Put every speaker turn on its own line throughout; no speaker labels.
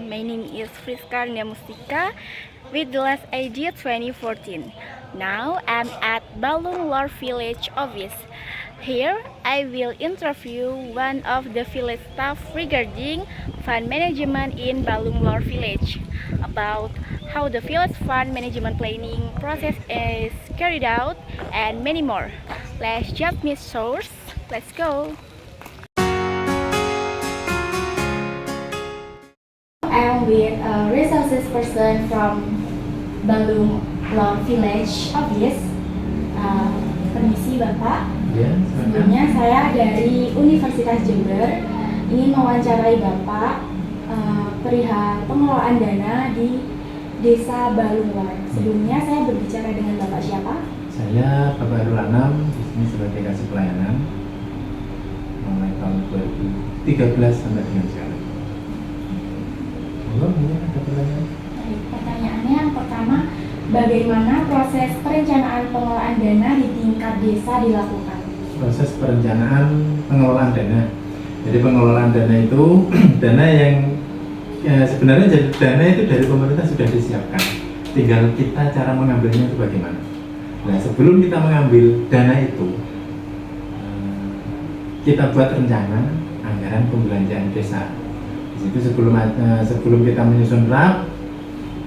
everyone, my name is Friska Mustika with the last ID 2014. Now I'm at Balung Lor Village office. Here I will interview one of the village staff regarding fund management in Balung Lor Village about how the village fund management planning process is carried out and many more. Let's just meet source. Let's go. I'm with a resources person from Balung Lor Village office. Permisi Bapak.
Ya,
Sebelumnya saya dari Universitas Jember ingin mewawancarai Bapak perihal pengelolaan dana di Desa Balung Lor. Sebelumnya saya berbicara dengan Bapak siapa?
saya Bapak Hairul Anam, di sini sebagai kasih pelayanan mulai tahun 2013 sampai dengan sekarang. Ini ada pertanyaan?
Baik, pertanyaannya yang pertama, bagaimana proses perencanaan pengelolaan dana di tingkat desa dilakukan?
Proses perencanaan pengelolaan dana. Jadi pengelolaan dana itu dana yang sebenarnya jadi dana itu dari pemerintah sudah disiapkan. Tinggal kita cara mengambilnya itu bagaimana. Nah, sebelum kita mengambil dana itu, kita buat rencana anggaran pembelanjaan desa. Di situ sebelum kita menyusun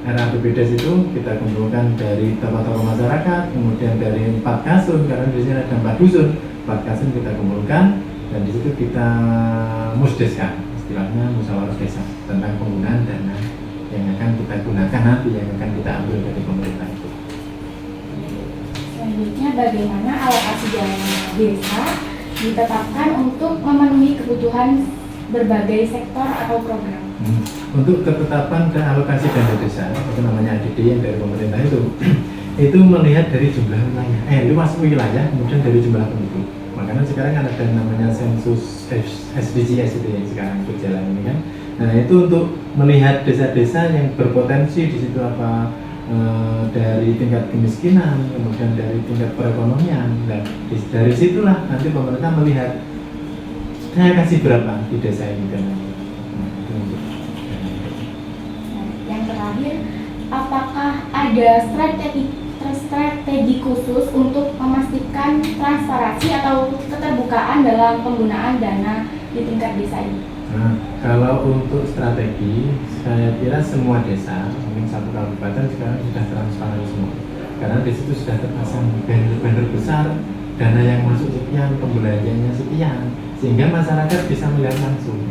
RAPBDes itu kita kumpulkan dari tokoh-tokoh masyarakat, kemudian dari 4 kasun, karena di sini ada 4 dusun, 4 kasun kita kumpulkan dan di situ kita musdeskan, istilahnya musyawarah desa tentang penggunaan dana yang akan kita gunakan nanti, yang akan kita ambil dari pemerintah itu.
Selanjutnya, bagaimana alokasi dana desa ditetapkan untuk memenuhi kebutuhan berbagai sektor atau program?
Untuk ketetapan dan alokasi dana desa, itu namanya ADD yang dari pemerintah itu melihat dari jumlah wilayah, luas wilayah, kemudian dari jumlah penduduk. Makanya sekarang kan ada namanya sensus SDGs itu yang sekarang berjalan ini kan. Nah, itu untuk melihat desa-desa yang berpotensi di situ apa dari tingkat kemiskinan, kemudian dari tingkat perekonomian. Dan dari situlah nanti pemerintah melihat saya kasih berapa di desa ini dan
yang terakhir, apakah ada strategi khusus untuk memastikan transparansi atau keterbukaan dalam penggunaan dana di tingkat desa ini?
Nah, kalau untuk strategi, saya kira semua desa, mungkin satu kabupaten sekarang sudah transparan semua. Karena di situ sudah terpasang banner-banner besar, dana yang masuk sekian, pembelanjaannya sekian, sehingga masyarakat bisa melihat langsung.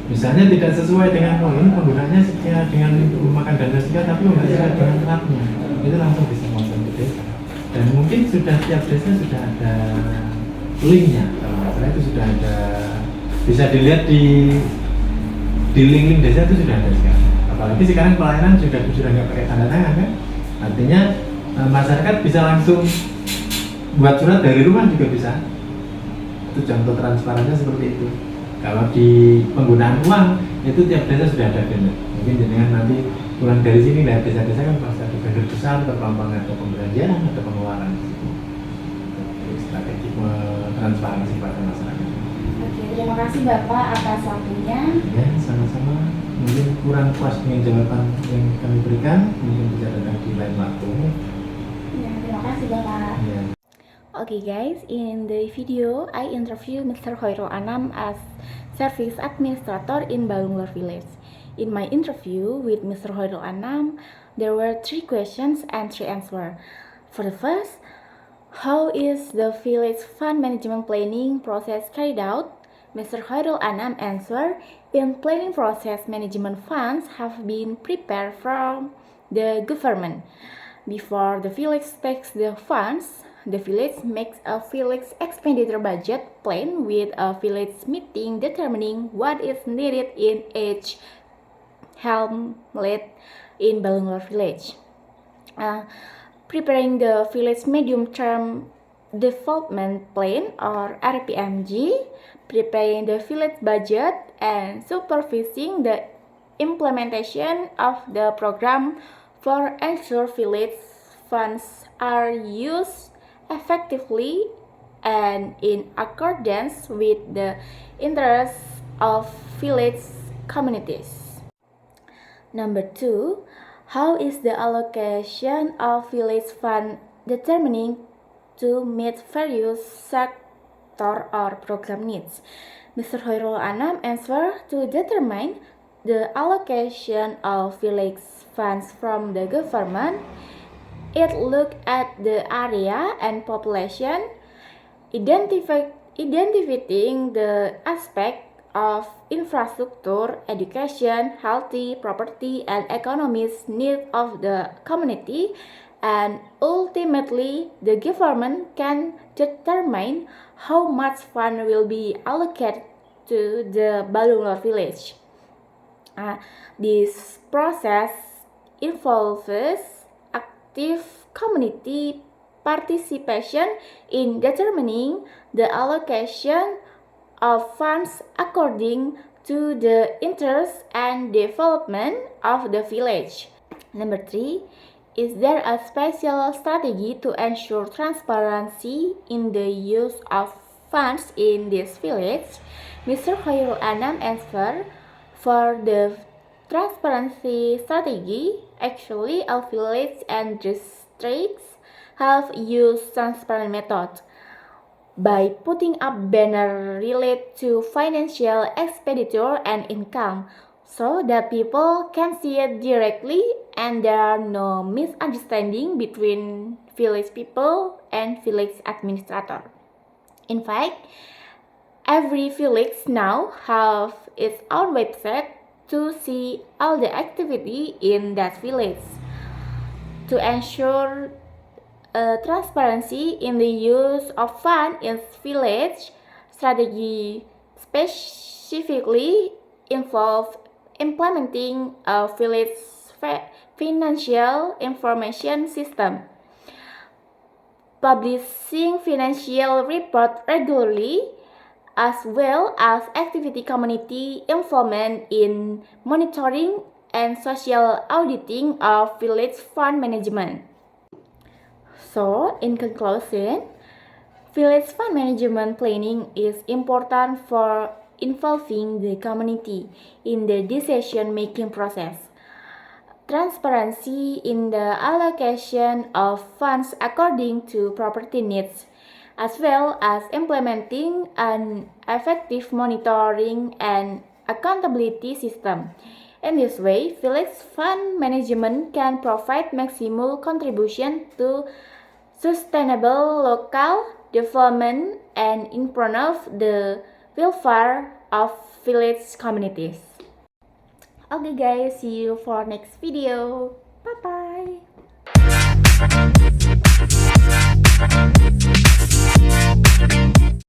Misalnya tidak sesuai dengan ini penggunaannya sekian dengan memakan dana sekian, tapi nggak sesuai dengan rapnya, itu langsung bisa masuk ke desa. Dan mungkin sudah tiap desa sudah ada linknya, kalau nggak salah itu sudah ada, bisa dilihat di link-link desa itu sudah ada sekarang. Apalagi sekarang pelayanan sudah nggak pakai tanda tangan kan, artinya masyarakat bisa langsung buat surat dari rumah juga bisa. Itu contoh transparannya seperti itu. Kalau di penggunaan uang itu tiap desa sudah ada banner. Mungkin dengan nanti pulang dari sini lihat desa-desa kan pasti ada banner besar, terpampang ada pembelanjaan, ada pengeluaran. Itu strategi transparansi pada masyarakat.
Oke, terima kasih Bapak atas waktunya.
Ya, sama-sama. Mungkin kurang puas dengan jawaban yang kami berikan, mungkin bisa datang di lain waktu.
Ya, terima kasih Bapak.
Ya.
Okay guys, in the video I interview Mr. Hairul Anam as Service Administrator in Balung Lor Village. In my interview with Mr. Hairul Anam, there were 3 questions and 3 answers. For the first, how is the village fund management planning process carried out? Mr. Hairul Anam answered, in planning process, management funds have been prepared from the government. Before the village takes the funds, the village makes a village expenditure budget plan with a village meeting determining what is needed in each hamlet in Balung Lor Village. Preparing the village medium-term development plan or RPMG, preparing the village budget, and supervising the implementation of the program for ensure village funds are used effectively and in accordance with the interests of village communities. Number 2, how is the allocation of village fund determining to meet various sector or program needs? Mr. Hoirul Anam answer to determine the allocation of village funds from the government. It look at the area and population, identifying the aspect of infrastructure, education, healthy, property, and economic needs of the community, and ultimately the government can determine how much fund will be allocated to the Balunglor village. This process involves active community participation in determining the allocation of funds according to the interests and development of the village. Number 3, is there a special strategy to ensure transparency in the use of funds in this village? Mr. Khairul Anam answer, for the transparency strategy, actually all villages and districts have used transparent method by putting up banner related to financial expenditure and income so that people can see it directly and there are no misunderstanding between village people and village administrator. In fact, every village now have its own website to see all the activity in that village. To ensure transparency in the use of funds in village, strategy specifically involve implementing a village financial information system, publishing financial report regularly, as well as activity community involvement in monitoring and social auditing of village fund management. So, in conclusion, village fund management planning is important for involving the community in the decision-making process. Transparency in the allocation of funds according to property needs, as well as implementing an effective monitoring and accountability system. In this way, village fund management can provide maximal contribution to sustainable local development and improve the welfare of village communities. Okay guys, see you for next video.